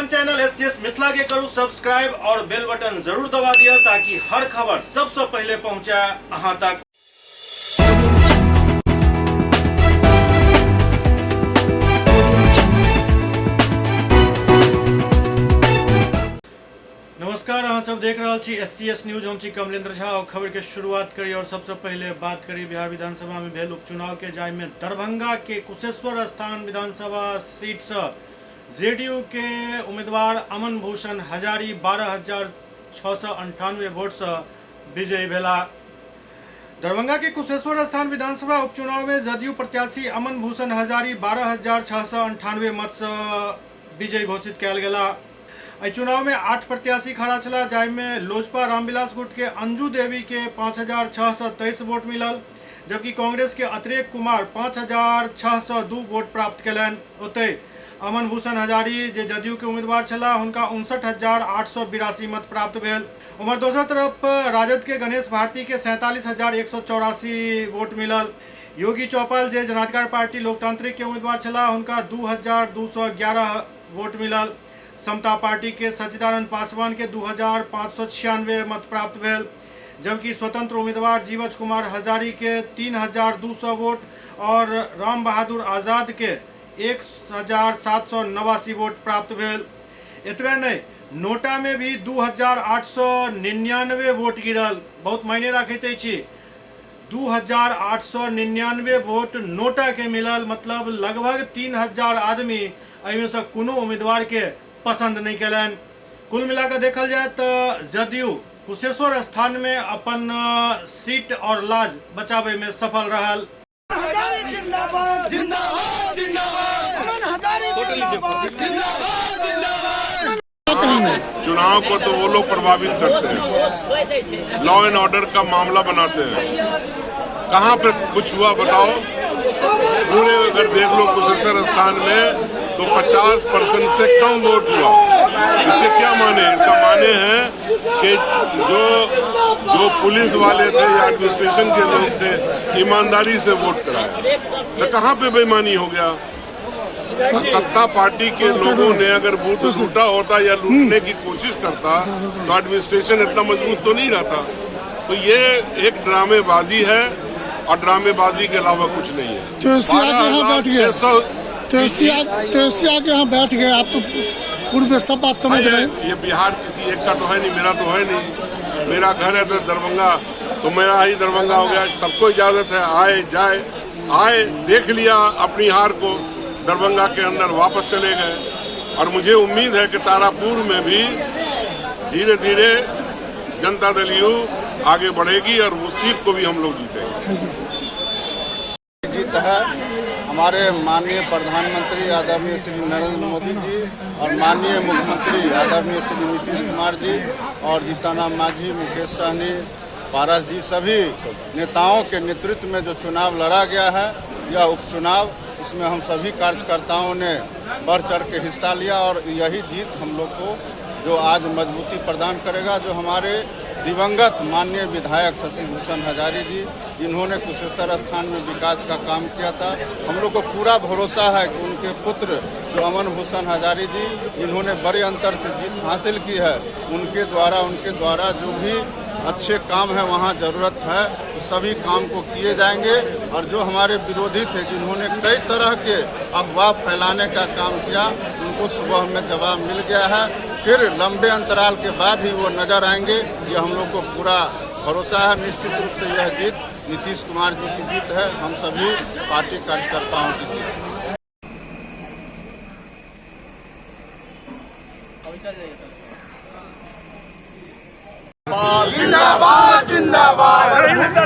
अपन channel SCS Mithila के करू subscribe और बेल बटन जरूर दबा दिया ताकि हर खबर सबसे पहले पहुंचे अहां तक। नमस्कार, अहाँ सब देख रहा छी एससीएस न्यूज। हम छी कमलेंद्र झा और खबर के शुरुआत करी और सबसे पहले बात करी बिहार विधानसभा में भेल उपचुनाव के, जाय में दरभंगा के कुशेश्वर स्थान विधानसभा सीट से जेडीयू के उम्मीदवार अमन भूषण हजारी 12,698 वोट से विजयी भेला। दरभंगा के कुशेश्वर स्थान विधानसभा उपचुनाव में जदयू प्रत्याशी अमन भूषण हजारी 12,698 मत से विजयी घोषित किया गया। एहि चुनाव में 8 प्रत्याशी खड़ा छला, जाय में लोजपा रामविलास गुट के अंजू देवी के 5,623 वोट मिलल, जबकि कांग्रेस के अतिरेक कुमार 5,602 वोट प्राप्त कयलनि। ओतहि अमन भूषण हजारी जे जदयू के उम्मीदवार छला, हुनका 59,882 मत प्राप्त भेल। उमर दोसर तरफ राजद के गणेश भारती के 47,184 वोट मिलल। योगी चौपाल जे जनाधिकार पार्टी लोकतांत्रिक के उम्मीदवार छला, हुनका 2,211 वोट मिलल। समता पार्टी के सच्चिदानंद पासवान के 2,596 मत प्राप्त भेल, जबकि स्वतंत्र उम्मीदवार जीवछ कुमार हजारी के 3,200 वोट और राम बहादुर आजाद के 1,789 वोट प्राप्त भेल। एतबे नहीं, नोटा में भी 2,899 वोट गिरल। बहुत मायने रखते छी, 2,899 वोट नोटा के मिलल, मतलब लगभग 3,000 आदमी एहिमे से कोनो उम्मीदवार के पसंद नहीं कलन। कुल मिलाकर देखल जाए तो जदयू कुशेश्वर स्थान में अपन सीट और लाज बचावे में सफल रहल। चुनाव को तो वो लोग प्रभावित करते हैं, लॉ एंड ऑर्डर का मामला बनाते हैं। कहाँ पे कुछ हुआ बताओ? पूरे अगर देख लो कुशेश्वर स्थान में तो 50% से कम वोट हुआ। इसके क्या माने? इसका माने है कि जो पुलिस वाले थे या एडमिनिस्ट्रेशन के लोग थे, ईमानदारी से वोट कराए। तो कहाँ पे बेईमानी हो गया? सत्ता पार्टी के लोगों ने अगर बूथ लूटा होता या लूटने की कोशिश करता तो एडमिनिस्ट्रेशन इतना मजबूत तो नहीं रहता। तो ये एक ड्रामेबाजी है और ड्रामेबाजी के अलावा कुछ नहीं है। तेसिया के यहाँ बैठ गए आप, तो पूर्व में सब बात समझ रहे हैं। ये बिहार किसी एक का तो है नहीं, मेरा तो है नहीं। मेरा घर है तो दरभंगा, तो मेरा ही दरभंगा हो गया। सबको इजाजत है, आए जाए, आए देख लिया अपनी हार को, दरभंगा के अंदर वापस चले गए। और मुझे उम्मीद है कि तारापुर में भी धीरे धीरे जनता दल यू आगे बढ़ेगी और उस सीट को भी हम लोग जीतेंगे। जीत है हमारे माननीय प्रधानमंत्री आदरणीय श्री नरेंद्र मोदी जी और माननीय मुख्यमंत्री आदरणीय श्री नीतीश कुमार जी और जीतनराम मांझी, मुकेश सहनी, पारस जी, सभी नेताओं के नेतृत्व में जो चुनाव लड़ा गया है, यह उपचुनाव, इसमें हम सभी कार्यकर्ताओं ने बढ़ चढ़ के हिस्सा लिया और यही जीत हम लोग को जो आज मजबूती प्रदान करेगा। जो हमारे दिवंगत माननीय विधायक शशि भूषण हजारी जी, जिन्होंने कुशेश्वर स्थान में विकास का काम किया था, हम लोग को पूरा भरोसा है कि उनके पुत्र जो अमन भूषण हजारी जी, जिन्होंने बड़े अंतर से जीत हासिल की है, उनके द्वारा जो भी अच्छे काम है वहाँ जरूरत है तो सभी काम को किए जाएंगे। और जो हमारे विरोधी थे, जिन्होंने कई तरह के अफवाह फैलाने का काम किया, उनको सुबह में जवाब मिल गया है। फिर लंबे अंतराल के बाद ही वो नजर आएंगे, ये हम लोग को पूरा भरोसा है। निश्चित रूप से यह जीत नीतीश कुमार जी की जीत है, हम सभी पार्टी कार्यकर्ताओं की जीत है। जिंदाबाद जिंदाबाद,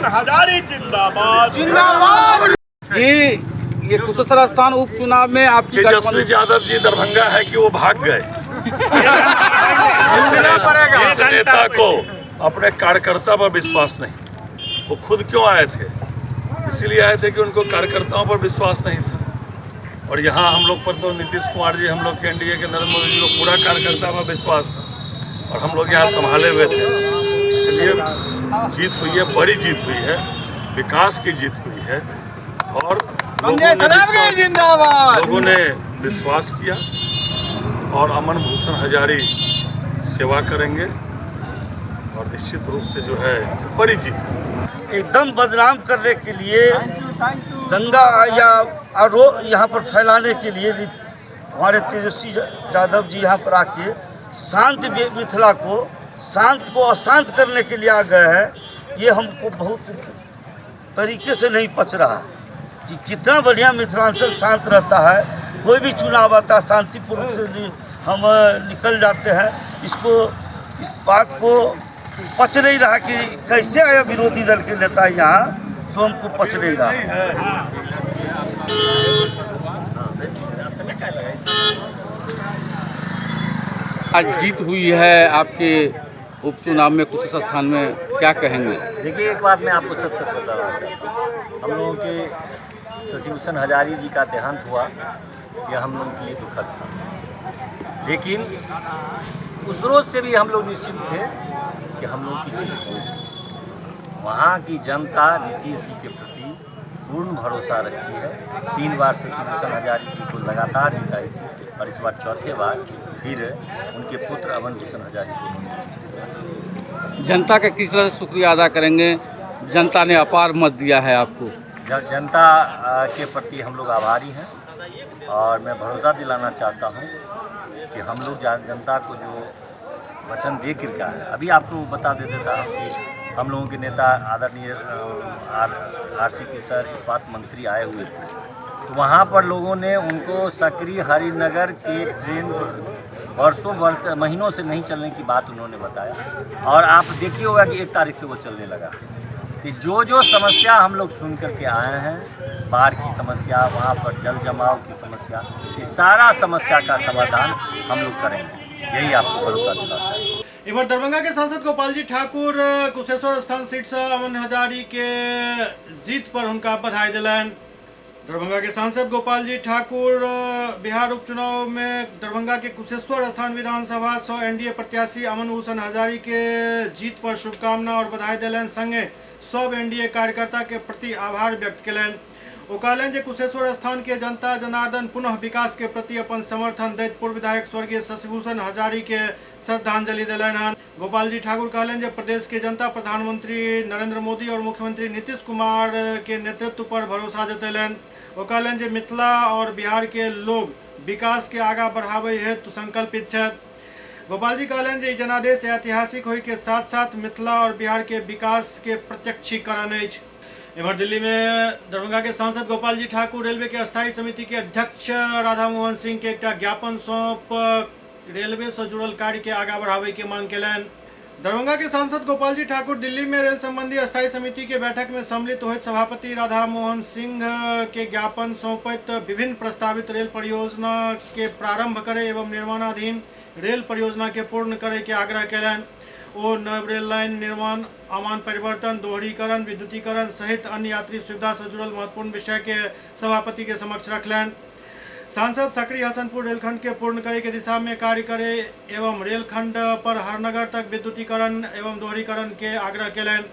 हजारी जिंदाबाद जिंदाबाद। जी, ये कुशेश्वर स्थान उपचुनाव में आपकी तेजस्वी यादव जी दरभंगा है कि वो भाग गए। इस नेता को अपने कार्यकर्ता पर विश्वास नहीं। वो खुद क्यों आए थे? इसीलिए आए थे कि उनको कार्यकर्ताओं पर विश्वास नहीं था। और यहाँ हम लोग पर तो नीतीश कुमार जी, हम लोग के एनडीए के नरेंद्र मोदी जी को पूरा कार्यकर्ता पर विश्वास था और हम लोग यहाँ संभाले हुए थे। इसलिए जीत हुई है, बड़ी जीत हुई है, विकास की जीत हुई है और लोगों ने विश्वास किया और अमन भूषण हजारी सेवा करेंगे और निश्चित रूप से जो है परिचित एकदम बदनाम करने के लिए दंगा या आरोप यहाँ पर फैलाने के लिए हमारे तेजस्वी यादव जी यहाँ पर आके शांत मिथिला को शांत को अशांत करने के लिए आ गए हैं। ये हमको बहुत तरीके से नहीं पच रहा कि कितना बढ़िया मिथिलांचल शांत रहता है, कोई भी चुनाव आता है शांतिपूर्वक से हम निकल जाते हैं। इस बात को पच नहीं रहा कि कैसे आया विरोधी दल के नेता यहाँ, तो हमको पच नहीं रहा। आज जीत हुई है आपके उपचुनाव में कुछ स्थान में, क्या कहेंगे? देखिए, एक बात मैं आपको सच बताना चाहता हूँ। हम लोगों के शशि भूषण हजारी जी का देहांत हुआ, यह हम लोगों के लिए दुखद था, लेकिन उस रोज से भी हम लोग निश्चित थे कि हम लोग की जीत होगी। वहाँ की जनता नीतीश जी के प्रति पूर्ण भरोसा रखती है। 3 बार शशि भूषण हजारी जी को लगातार जिताई थी और इस बार चौथे बार फिर उनके पुत्र अमन भूषण हजारी को। जनता का किस तरह से शुक्रिया अदा करेंगे? जनता ने अपार मत दिया है आपको। जनता के प्रति हम लोग आभारी हैं और मैं भरोसा दिलाना चाहता हूं कि हम लोग जनता को जो वचन दे कर का है, अभी आपको बता देता हूँ कि हम लोगों के नेता आदरणीय RCP सर इस्पात मंत्री आए हुए थे, तो वहाँ पर लोगों ने उनको सकरी हरिनगर के ट्रेन वर्ष महीनों से नहीं चलने की बात उन्होंने बताया और आप देखिए होगा कि 1 तारीख से वो चलने लगा। तो जो समस्या हम लोग सुन करके आए हैं, बाढ़ की समस्या, वहाँ पर जल जमाव की समस्या, इस सारा समस्या का समाधान हम लोग करेंगे, यही आपको भरोसा दिलाता है। इधर दरभंगा के सांसद गोपाल जी ठाकुर कुशेश्वर स्थान सीट से अमन हजारी के जीत पर उनका बधाई दिलन। दरभंगा के सांसद गोपाल जी ठाकुर बिहार उपचुनाव में दरभंगा के कुशेश्वर स्थान विधानसभा से NDA प्रत्याशी अमन भूषण हजारी के जीत पर शुभकामना और बधाई दिलन, संगे सब NDA कार्यकर्ता के प्रति आभार व्यक्त कलन। ओ कहलन जे कुशेश्वर स्थान के जनता जनार्दन पुनः विकास के प्रति अपन समर्थन दैत पूर्व विधायक स्वर्गीय शशि भूषण हजारी के श्रद्धांजलि दिलन हन। गोपाल जी ठाकुर कहलन जे प्रदेश के जनता प्रधानमंत्री नरेंद्र मोदी और मुख्यमंत्री नीतीश कुमार के नेतृत्व पर भरोसा जतैलन। ओ कहलन जे मिथिला और बिहार के लोग विकास के आगा बढ़ावे हेतु संकल्पित छथि। गोपाल जी कहलन जे जनादेश ऐतिहासिक होय के साथ साथ मिथिला और बिहार के विकास के प्रत्यक्षीकरण अछि। इधर दिल्ली में दरभंगा के सांसद गोपाल जी ठाकुर रेलवे के अस्थायी समिति के अध्यक्ष राधा मोहन सिंह के एक ज्ञापन सौंप रेलवे से जुड़ल कार्य के आगा बढ़ावे के मांग कलन। दरभंगा के सांसद गोपाल जी ठाकुर दिल्ली में रेल संबंधी अस्थायी समिति के बैठक में सम्मिलित होते सभापति राधा मोहन सिंह के ज्ञापन सौंपत विभिन्न प्रस्तावित रेल परियोजना के प्रारंभ करे एवं निर्माणाधीन रेल परियोजना के पूर्ण करे के आग्रह कलन। ओ नव रेल लाइन निर्माण, आमान परिवर्तन, दोहरीकरण, विद्युतीकरण सहित अन्य यात्री सुविधा से जुड़ल महत्वपूर्ण विषय के सभापति के समक्ष रखलन। सांसद सकरी हसनपुर रेलखंड के पूर्ण करे के दिशा में कार्य करे एवं रेलखंड पर हरनगर तक विद्युतीकरण एवं दोहरीकरण के आग्रह कलन।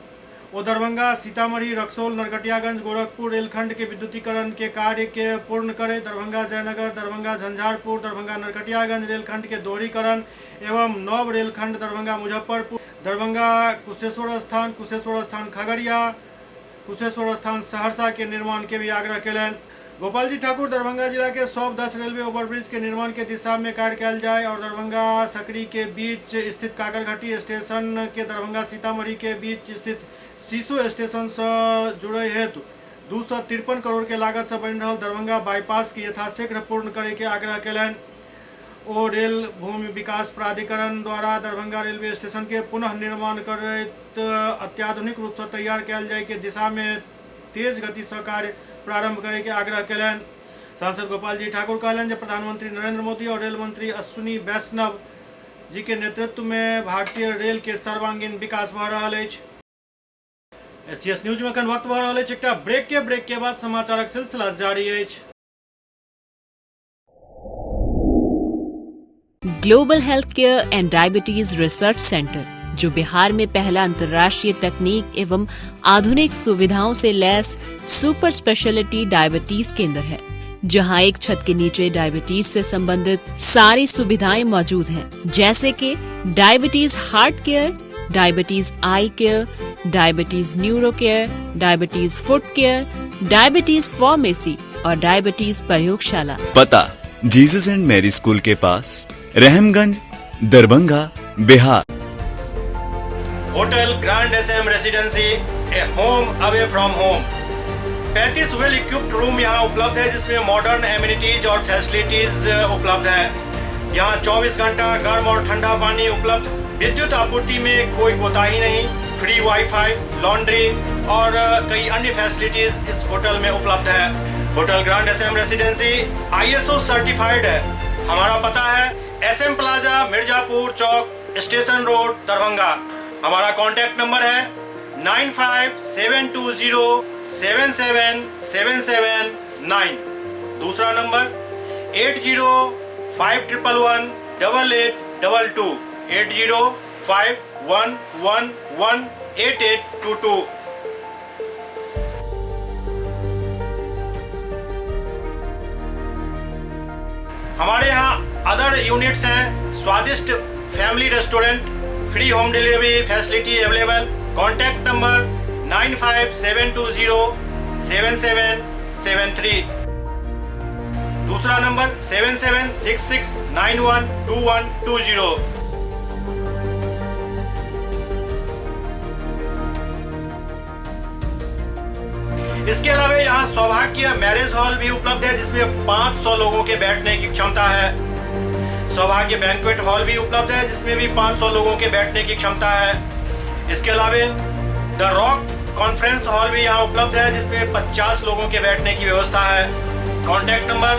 ओ दरभंगा, सीतामढ़ी, रक्सौल, नरकटियागंज, गोरखपुर रेलखंड के विद्युतीकरण के कार्य के पूर्ण करे, दरभंगा जयनगर, दरभंगा झंझारपुर, दरभंगा नरकटियागंज रेलखंड के दोहरीकरण एवं नव रेलखंड दरभंगा मुजफ्फरपुर, दरभंगा कुशेश्वर स्थान खगड़िया, कुशेश्वर स्थान सहरसा के निर्माण के भी आग्रह कलन। गोपाल जी ठाकुर दरभंगा जिला के 110 रेलवे ओवरब्रिज के निर्माण के दिशा में कार्य किया जाए और दरभंगा सकरी के बीच स्थित काकरघाटी स्टेशन के दरभंगा सीतामढ़ी के बीच स्थित सीसो स्टेशन से जुड़े हेतु 253 करोड़ के लागत से बन रहा दरभंगा बाईपास की यथाशीघ्र पूर्ण करे के आग्रह कलन। ओ रेल भूमि विकास प्राधिकरण द्वारा दरभंगा रेलवे स्टेशन के पुनः निर्माण करत अत्याधुनिक रूप से तैयार किया जाए के दिशा में तेज गति से कार्य प्रारंभ करे के आग्रह कलन। सांसद गोपाल जी ठाकुर कहलन जे प्रधानमंत्री नरेंद्र मोदी और रेल मंत्री अश्विनी वैष्णव जी के नेतृत्व में भारतीय रेल के सर्वांगीण विकास भ रहल अछि। एसीएस न्यूज में अखन वक्त भ रहल अछि एकटा ब्रेक के बाद समाचारक सिलसिला जारी अछि। Global health care and diabetes research centre, जो बिहार में पहला अंतर्राष्ट्रीय तकनीक एवं आधुनिक सुविधाओं से लैस सुपर स्पेशलिटी डायबिटीज केंद्र है। जहां एक छत के नीचे डायबिटीज से संबंधित सारी सुविधाएं मौजूद हैं, जैसे कि diabetes heart care, diabetes eye care, diabetes neuro care, diabetes foot care, diabetes pharmacy और डायबिटीज प्रयोगशाला। पता जीसस एंड मैरी स्कूल के पास, Rahamganj, Darbhanga, Bihar. Hotel grand SM residency, a home away from home. 35 well equipped room यहाँ उपलब्ध है, जिसमें modern amenities और फैसिलिटीज उपलब्ध है। यहाँ 24 घंटा गर्म और ठंडा पानी उपलब्ध। विद्युत आपूर्ति में कोई कोताही नहीं। फ्री वाईफाई, लॉन्ड्री और कई अन्य फैसिलिटीज इस होटल में उपलब्ध है। Hotel grand SM residency ISO certified है। हमारा पता है SM plaza, Mirzapur Chowk, station road, Darbhanga. हमारा कॉन्टैक्ट नंबर है 9572077779। दूसरा नंबर 8051118822, 8051118822। हमारे यहाँ अदर यूनिट्स हैं। स्वादिष्ट family restaurant, free home delivery facility available. Contact number 9572077773। दूसरा नंबर 7766912120। इसके अलावा यहाँ सौभाग्य मैरिज हॉल भी उपलब्ध है, जिसमें 500 लोगों के बैठने की क्षमता है। सौभाग्य बैंक्वेट हॉल भी उपलब्ध है, जिसमें भी 500 लोगों के बैठने की क्षमता है। इसके अलावा द रॉक कॉन्फ्रेंस हॉल भी यहाँ उपलब्ध है, जिसमें 50 लोगों के बैठने की व्यवस्था है। Contact number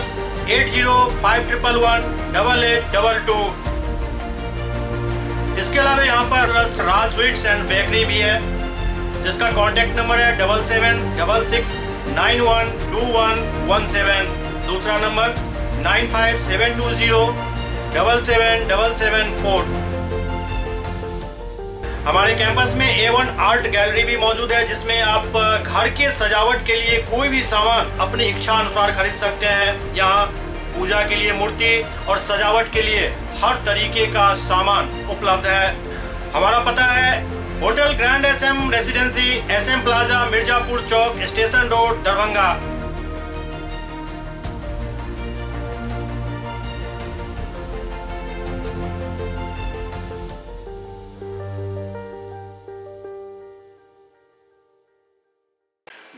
8051118822। इसके अलावा यहाँ पर राज स्वीट्स एंड बेकरी भी है, जिसका कॉन्टैक्ट नंबर है 7766912117। दूसरा नंबर 9572077774। हमारे कैंपस में A1 आर्ट गैलरी भी मौजूद है, जिसमें आप घर के सजावट के लिए कोई भी सामान अपनी इच्छा अनुसार खरीद सकते हैं। यहाँ पूजा के लिए मूर्ति और सजावट के लिए हर तरीके का सामान उपलब्ध है। हमारा पता है hotel grand SM residency, SM plaza, Mirzapur Chowk, station road, Darbhanga.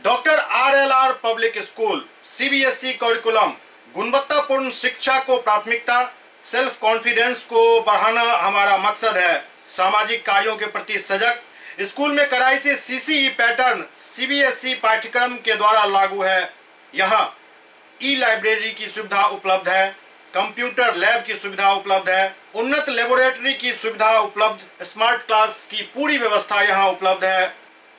Doctor RLR public school, CBSE curriculum, गुणवत्तापूर्ण शिक्षा को प्राथमिकता, सेल्फ कॉन्फिडेंस को बढ़ाना हमारा मकसद है। सामाजिक कार्यों के प्रति सजग। स्कूल में कड़ाई से CCE पैटर्न CBSE पाठ्यक्रम के द्वारा लागू है। यहाँ ई-लाइब्रेरी की सुविधा उपलब्ध है, कंप्यूटर लैब की सुविधा उपलब्ध है, उन्नत लेबोरेटरी की सुविधा उपलब्ध, स्मार्ट क्लास की पूरी व्यवस्था यहाँ उपलब्ध है।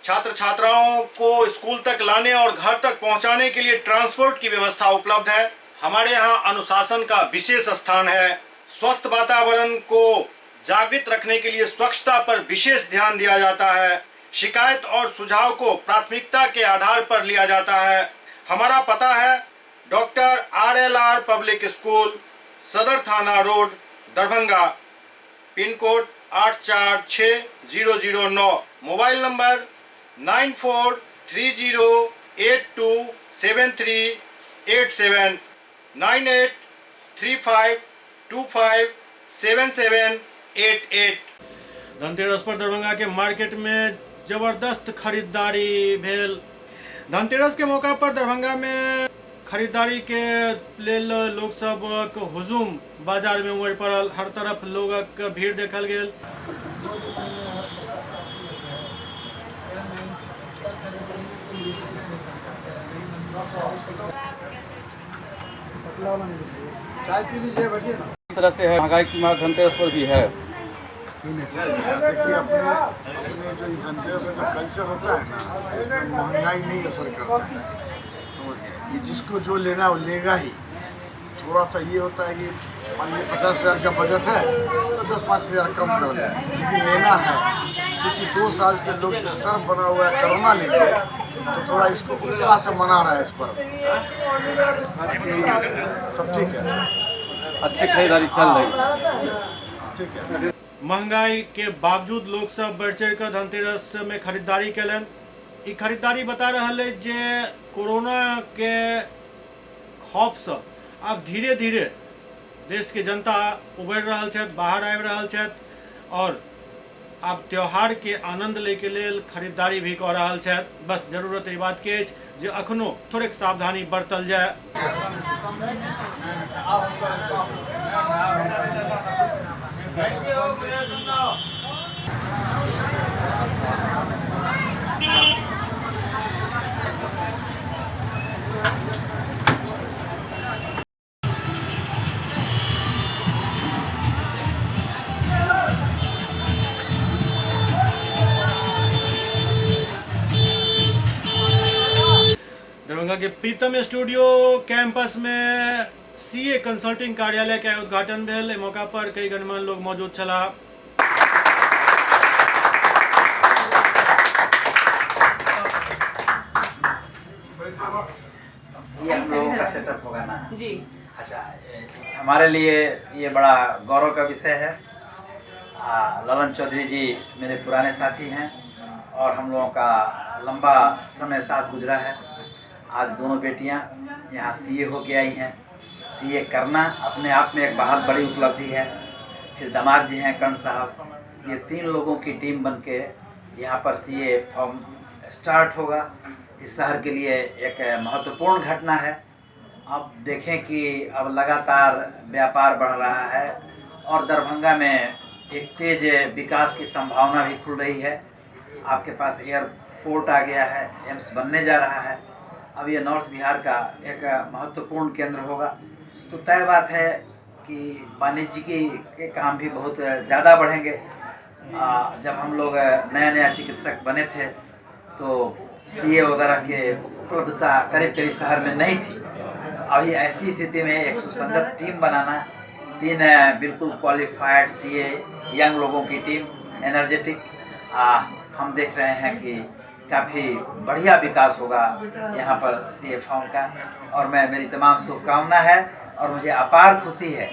छात्र छात्राओं को स्कूल तक लाने और घर तक पहुंचाने के लिए ट्रांसपोर्ट की व्यवस्था उपलब्ध है। हमारे यहाँ अनुशासन का विशेष स्थान है। स्वस्थ वातावरण को जागृत रखने के लिए स्वच्छता पर विशेष ध्यान दिया जाता है। शिकायत और सुझाव को प्राथमिकता के आधार पर लिया जाता है। हमारा पता है डॉक्टर RLR पब्लिक स्कूल, सदर थाना road, Darbhanga. Pin code 846009। Mobile number 9430827387, 9835257788। Dhanteras पर दरभंगा के मार्केट में जबरदस्त खरीदारी भेल। धनतेरस के मौका पर दरभंगा में खरीदारी के लेल लोग सब हुजूम बाजार में उमड़ पड़ल। हर तरफ लोगक भीड़ देखल गेल। चाय पी लीजिए, बैठिए ना। इस तरह से है, महंगाई की मार धनतेरस पर भी है। देखिए अपने जो धनतेरस का जो कल्चर होता है ना, इसमें महंगाई नहीं असर करता है। ये जिसको जो लेना वो लेगा ही। थोड़ा सा ये होता है कि मान लीजिए 50,000 का बजट है तो 10-5,000 कम कर दें, लेकिन लेना है। क्योंकि 2 साल से लोग डिस्टर्ब बना हुआ है, कोरोना लेके तो थोड़ा इसको उत्साह से मना रहा है इस पर्व। सब ठीक है, अच्छी खरीदारी चल रही है। ठीक है। महंगाई के बावजूद लोग सब बढ़ चढ़ कर धनतेरस में खरीदारी कलन। ई खरीदारी बता रहा है जे कोरोना के खौफ से अब धीरे धीरे देश के जनता उभर रहा है, बाहर आबि रहा है और अब त्योहार के आनंद ले के लेल खरीदारी भी कर रहा है। बस जरूरत ये बात के जे अखनो थोड़े सावधानी बरतल जाए। दरभंगा के प्रीतम स्टूडियो कैंपस में सीए कंसल्टिंग कार्यालय का उद्घाटन भेल। एहि मौका पर कई गणमान्य लोग मौजूद छला। ये हम लोगों का सेटअप होगा ना जी। अच्छा, हमारे लिए ये बड़ा गौरव का विषय है। ललन चौधरी जी मेरे पुराने साथी हैं और हम लोगों का लंबा समय साथ गुजरा है। आज दोनों बेटियां यहाँ सीए होके आई हैं। सीए करना अपने आप में एक बहुत बड़ी उपलब्धि है। फिर दामाद जी हैं कर्ण साहब। ये 3 लोगों की टीम बनके यहाँ पर सीए फॉर्म स्टार्ट होगा। इस शहर के लिए एक महत्वपूर्ण घटना है। अब देखें कि अब लगातार व्यापार बढ़ रहा है और दरभंगा में एक तेज विकास की संभावना भी खुल रही है। आपके पास एयरपोर्ट आ गया है, एम्स बनने जा रहा है। अब ये नॉर्थ बिहार का एक महत्वपूर्ण केंद्र होगा। तो तय बात है कि वाणिज्यिकी के काम भी बहुत ज़्यादा बढ़ेंगे। जब हम लोग नया चिकित्सक बने थे तो सीए वगैरह के उपलब्धता करीब करीब शहर में नहीं थी। अभी ऐसी स्थिति में एक सुसंगत टीम बनाना, 3 बिल्कुल क्वालिफाइड सीए यंग लोगों की टीम, एनर्जेटिक, हम देख रहे हैं कि काफ़ी बढ़िया विकास होगा यहाँ पर सीए फॉर्म का। और मेरी तमाम शुभकामना है और मुझे अपार खुशी है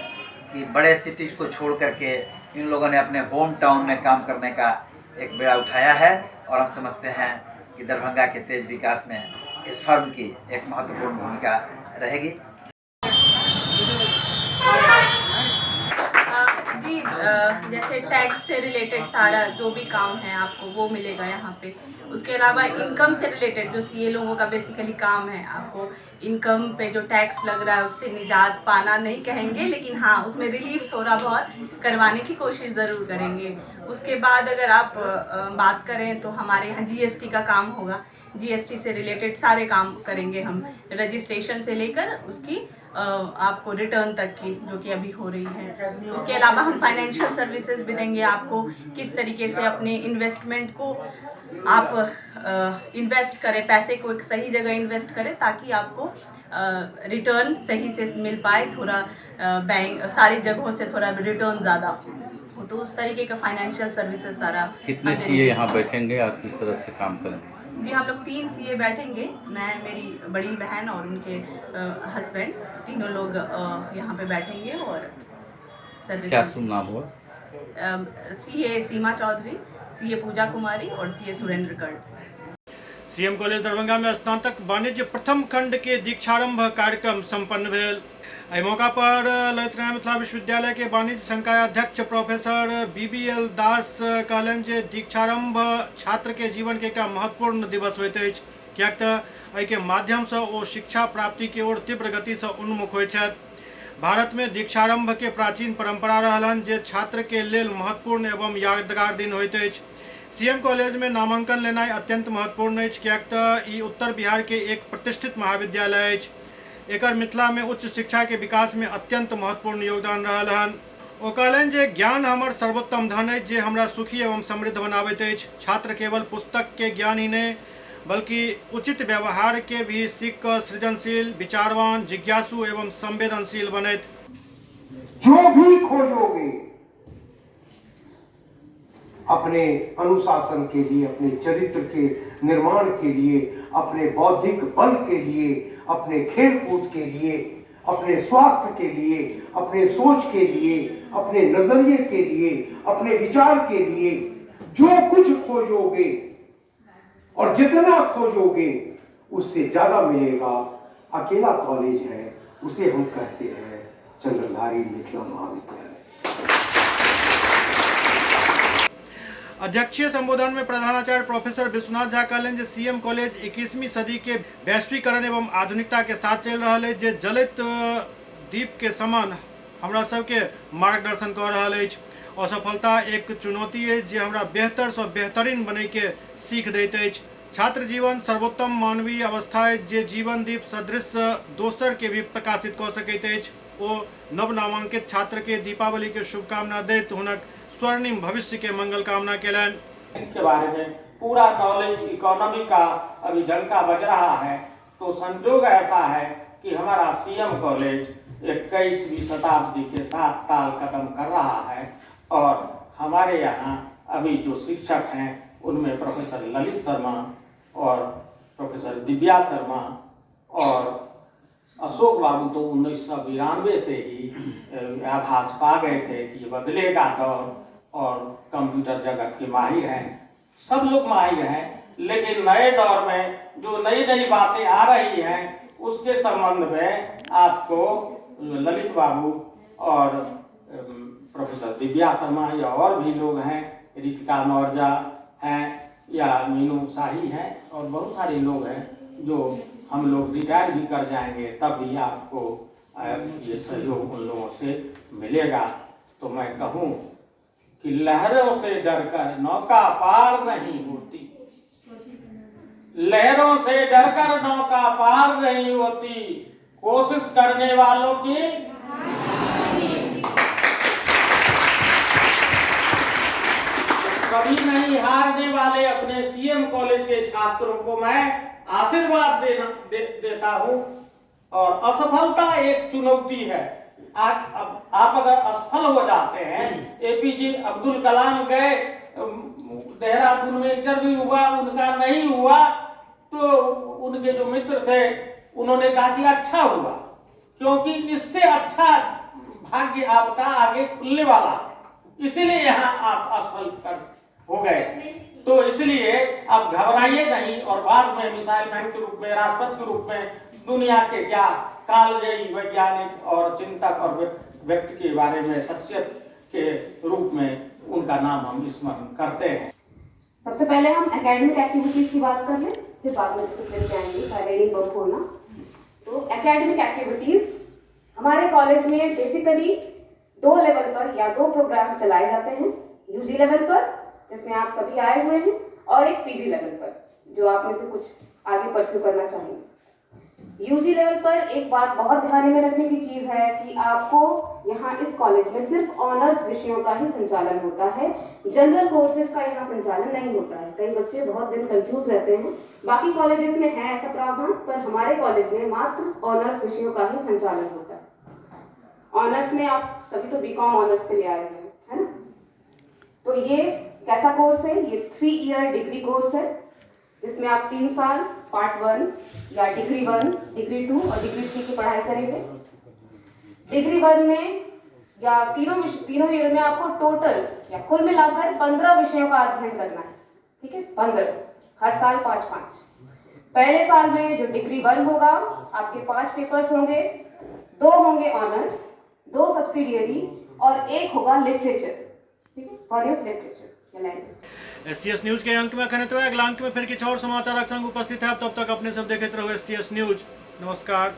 कि बड़े सिटीज़ को छोड़ करके इन लोगों ने अपने होम टाउन में काम करने का एक बेड़ा उठाया है। और हम समझते हैं कि दरभंगा के तेज विकास में इस फर्म की एक महत्वपूर्ण भूमिका रहेगी। जी, जैसे टैक्स से रिलेटेड सारा जो भी काम है आपको वो मिलेगा यहाँ पे। उसके अलावा इनकम से रिलेटेड जो सीए लोगों का बेसिकली काम है, आपको इनकम पे जो टैक्स लग रहा है उससे निजात पाना नहीं कहेंगे, लेकिन हाँ उसमें रिलीफ थोड़ा बहुत करवाने की कोशिश ज़रूर करेंगे। उसके बाद अगर आप बात करें तो हमारे यहाँ जीएसटी का काम होगा। जीएसटी से रिलेटेड सारे काम करेंगे हम, रजिस्ट्रेशन से लेकर उसकी आपको रिटर्न तक की, जो कि अभी हो रही है। उसके अलावा हम फाइनेंशियल सर्विसेज भी देंगे आपको, किस तरीके से अपने इन्वेस्टमेंट को आप इन्वेस्ट करें, पैसे को एक सही जगह इन्वेस्ट करें ताकि आपको रिटर्न सही से मिल पाए। थोड़ा बैंक सारी जगहों से थोड़ा रिटर्न ज़्यादा हो, तो उस तरीके का फाइनेंशियल सर्विसेज सारा। कितने सीए यहाँ बैठेंगे और किस तरह से काम करेंगे? जी, हम लोग 3 सीए बैठेंगे, मैं, मेरी बड़ी बहन और उनके हस्बैंड, तीनों लोग यहाँ पे बैठेंगे। और सर्विस क्या शुभ नाम हुआ? सीए सीमा चौधरी, सीए पूजा कुमारी और सीए सुरेंद्र कर्ण। सीएम कॉलेज दरभंगा में स्नातक वाणिज्य प्रथम खंड के दीक्षारंभ कार्यक्रम संपन्न भेल। एहि मौका पर ललित नारायण मिथिला विश्वविद्यालय के वाणिज्य संकाय अध्यक्ष प्रोफेसर BBL दास कहलनि जे दीक्षारंभ छात्र के जीवन के एक महत्वपूर्ण दिवस होइत अछि, कियाक तऽ एहि के माध्यम से ओ शिक्षा प्राप्ति के ओर तीव्र गति से उन्मुख होइत छथि। भारत में दीक्षारंभ के प्राचीन परंपरा रहलन जे छात्र के लेल महत्वपूर्ण एवं यादगार दिन होइत अछि। सीएम कॉलेज में नामांकन लेनाइ अत्यंत महत्वपूर्ण अछि, कियाक तऽ ई उत्तर बिहार के एक प्रतिष्ठित महाविद्यालय अछि। एकर मिथिला में उच्च शिक्षा के विकास में अत्यंत महत्वपूर्ण योगदान रहल हन। ओ कहलनि जे ज्ञान हमर सर्वोत्तम धन अछि जे हमरा सुखी एवं समृद्ध बनाबैत अछि। छात्र केवल पुस्तक के ज्ञान ही नहीं बल्कि उचित व्यवहार के भी सीख कर सृजनशील, विचारवान, जिज्ञासु एवं संवेदनशील बनैत। जो भी खोजोगे अपने अनुशासन के लिए, अपने चरित्र के निर्माण के लिए, अपने बौद्धिक बल के लिए, अपने खेल कूद के लिए, अपने स्वास्थ्य के लिए, अपने सोच के लिए, अपने नजरिए के लिए, अपने विचार के लिए जो कुछ खोजोगे और जितना खोजोगे उससे ज्यादा मिलेगा। अकेला कॉलेज है, उसे हम कहते हैं चंद्रधारी मिथिला महाविद्यालय। अध्यक्षीय संबोधन में प्रधानाचार्य प्रोफेसर विश्वनाथ झा कहलन जे सीएम कॉलेज 21वीं सदी के वैश्वीकरण एवं आधुनिकता के साथ चल रहा है, जे जलित दीप के समान हमरा सबके मार्गदर्शन कर रहा है। असफलता एक चुनौती है जे हमरा बेहतर से बेहतरीन बने के सीख दैत अछि। छात्र जीवन सर्वोत्तम मानवीय अवस्था है जे जीवन दीप सदृश दोसर के भी प्रकाशित कर सकैत अछि। ओ नव नामांकित छात्र के दीपावली के शुभकामना दैत हुनक स्वर्णिम भविष्य के मंगल कामना केलन। के बारे में पूरा नॉलेज इकोनॉमी का अभी डंका बज रहा है, तो संजोग ऐसा है कि हमारा सीएम कॉलेज 21वीं शताब्दी के साथ ताल कदम कर रहा है। और हमारे यहाँ अभी जो शिक्षक हैं उनमें प्रोफेसर ललित शर्मा और प्रोफेसर दिव्या शर्मा और अशोक बाबू तो 1992 से ही आभास पा गए थे कि ये बदलेगा दौर, और कंप्यूटर जगत के माहिर हैं, सब लोग माहिर हैं। लेकिन नए दौर में जो नई नई बातें आ रही हैं उसके संबंध में आपको ललित बाबू और प्रोफेसर दिव्या शर्मा या और भी लोग हैं, रितिका मौर्जा हैं या मीनू शाही हैं और बहुत सारे लोग हैं जो हम लोग रिटायर भी कर जाएंगे तब भी आपको ये सहयोग उन लोगों से मिलेगा। तो मैं कहूँ कि लहरों से डरकर नौका पार नहीं होती, लहरों से डरकर नौका पार नहीं होती, कोशिश करने वालों की कभी नहीं हारने वाले अपने सीएम कॉलेज के छात्रों को मैं आशीर्वाद देता हूं। और असफलता एक चुनौती है। आप अगर असफल हो जाते हैं, एपीजे अब्दुल कलाम गए देहरादून में इंटरव्यू हुआ, उनका नहीं हुआ, तो उनके जो मित्र थे उन्होंने कहा कि अच्छा हुआ, क्योंकि इससे अच्छा भाग्य आपका आगे खुलने वाला है, इसीलिए यहाँ आप असफल हो गए। तो इसलिए आप घबराइए नहीं और बाद में मिसाइल मैन के रूप में, राष्ट्रपति के रूप में दुनिया के क्या कालजयी वैज्ञानिक और चिंतक और व्यक्ति के बारे में, शख्सियत के रूप में उनका नाम हम स्मरण करते हैं। सबसे पहले हम एकेडमिक एक्टिविटीज की बात कर लें, फिर बाद में डिसिप्लिन पे आएंगे, पहले बम फोड़ना। तो एकेडमिक एक्टिविटीज हमारे कॉलेज में बेसिकली 2 लेवल पर या 2 प्रोग्राम्स चलाए जाते हैं। यूजी लेवल पर जिसमें आप सभी आए हुए हैं, और एक पीजी लेवल पर जो आप में से कुछ आगे परस्यू करना चाहेंगे। यूजी लेवल पर एक बात बहुत ध्यान में रखने की चीज है कि आपको यहाँ इस कॉलेज में सिर्फ ऑनर्स विषयों का ही संचालन होता है, जनरल कोर्सेज का यहाँ संचालन नहीं होता है। कई बच्चे बहुत दिन कंफ्यूज रहते हैं, बाकी कॉलेजेस में है ऐसा प्रावधान, पर हमारे कॉलेज में मात्र ऑनर्स विषयों का ही संचालन होता है। ऑनर्स में आप सभी तो बीकॉम ऑनर्स के लिए आए हुए हैं, है ना? तो ये कैसा कोर्स है? ये 3 ईयर डिग्री कोर्स है, जिसमें आप 3 साल पार्ट 1 या डिग्री 1, डिग्री 2 और डिग्री 3 की पढ़ाई करेंगे। डिग्री 1 में या तीनों ईयर में आपको टोटल या कुल मिलाकर 15 विषयों का अध्ययन करना है, ठीक है? 15, हर साल 5-5। पहले साल में जो डिग्री 1 होगा, आपके 5 पेपर्स होंगे, 2 होंगे ऑनर्स, 2 सब्सिडियरी और 1 होगा लिटरेचर, ठीक है? Foreign literature. SCS न्यूज के अंक में खनित अगला अंक में फिर किछु और समाचारक संग उपस्थित है। तब तक अपने सब देखते रहो SCS न्यूज। नमस्कार।